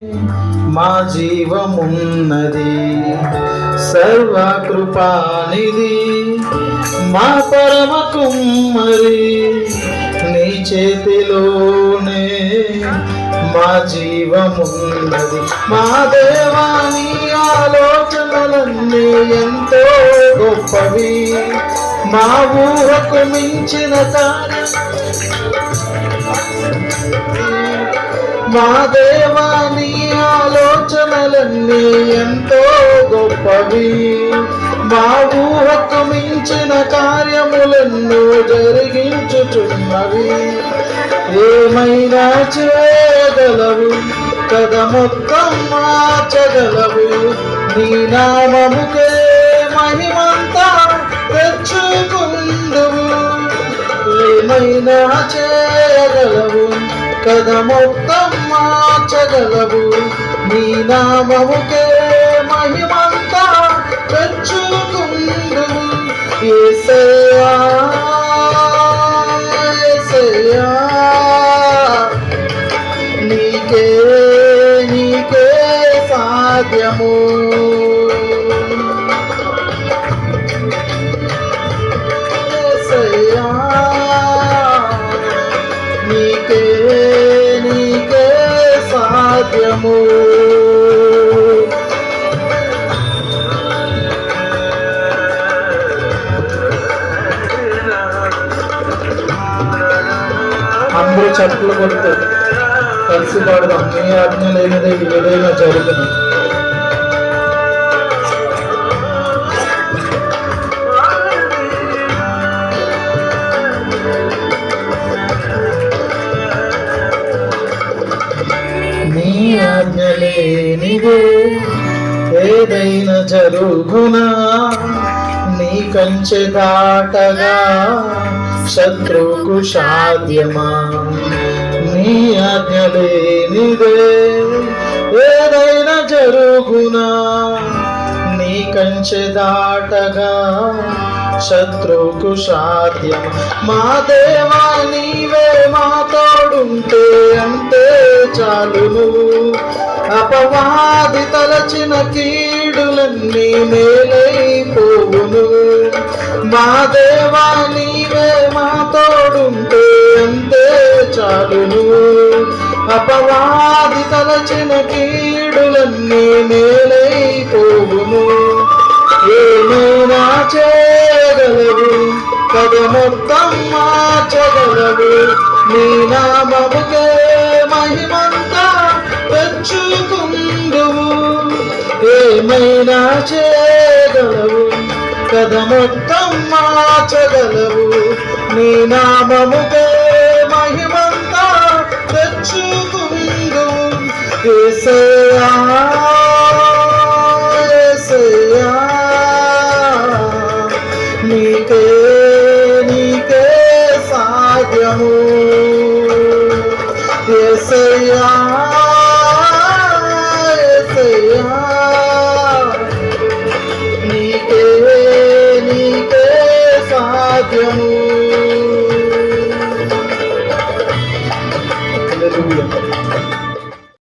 మా జీవమున్నది సర్వకృపానిధి మా పరమ కుమ్మరి నీ చేతిలోనే మా జీవమున్నది. మా దేవాని ఆలోచనలన్నీ ఎంతో గొప్పవి, మా ఊహకు మించిన కార్యం. మా దేవాని ఆలోచనలన్నీ ఎంతో గొప్పవి, మా ఊహకు మించిన కార్యములెన్నో జరిగించుచున్నవి. ఏమైనా చేయగలవు కథ మొత్తం మార్చగలవు, నీ నామముకే మహిమంతా తెచ్చుకుందువు. ఏమైనా చేయగలవు కథ మొత్తం మార్చగలవు, నీ నామముకే మహిమంతా తెచ్చుకుందువు. యేసయ్యా యేసయ్యా నీకే నీకే సాధ్యము. యేసయ్యా నీకే నీకే సాధ్యము. అందరూ చప్పులు కొడుతూ కలిసి పాడదాం. నీ ఆజ్ఞ లేనిదే ఏదైనా జరుగును. నీ ఆజ్ఞ లేనిదే ఏదైనా జరుగునా, నీ కంచె దాటగా శత్రువుకు సాధ్యమా. నీ ఆజ్ఞ లేనిదే ఏదైనా జరుగునా, నీ కంచె దాటగా శత్రువుకు సాధ్యమా. మా దేవా నీవే మా తోడుంటే అంతే చాలును, అపవాది తలచిన కీడులన్నీ మేలైపోవును. మా దేవా నీవే మా తోడుంటే అంతే చాలును, అపవాది తలచిన కీడులన్నీ మేలైపోవును. ఏమైనా చేయగలవు కథ మొత్తం మార్చగలవు, నీ నామముకే మహిమంతా తెచ్చుకుందువు. ఏమైనా చేయగలవు కథ మొత్తం మార్చగలవు, నీ నామముకే మహిమంతా తెచ్చుకుందువు. యేసయ్యా యేసయ్యా నీకే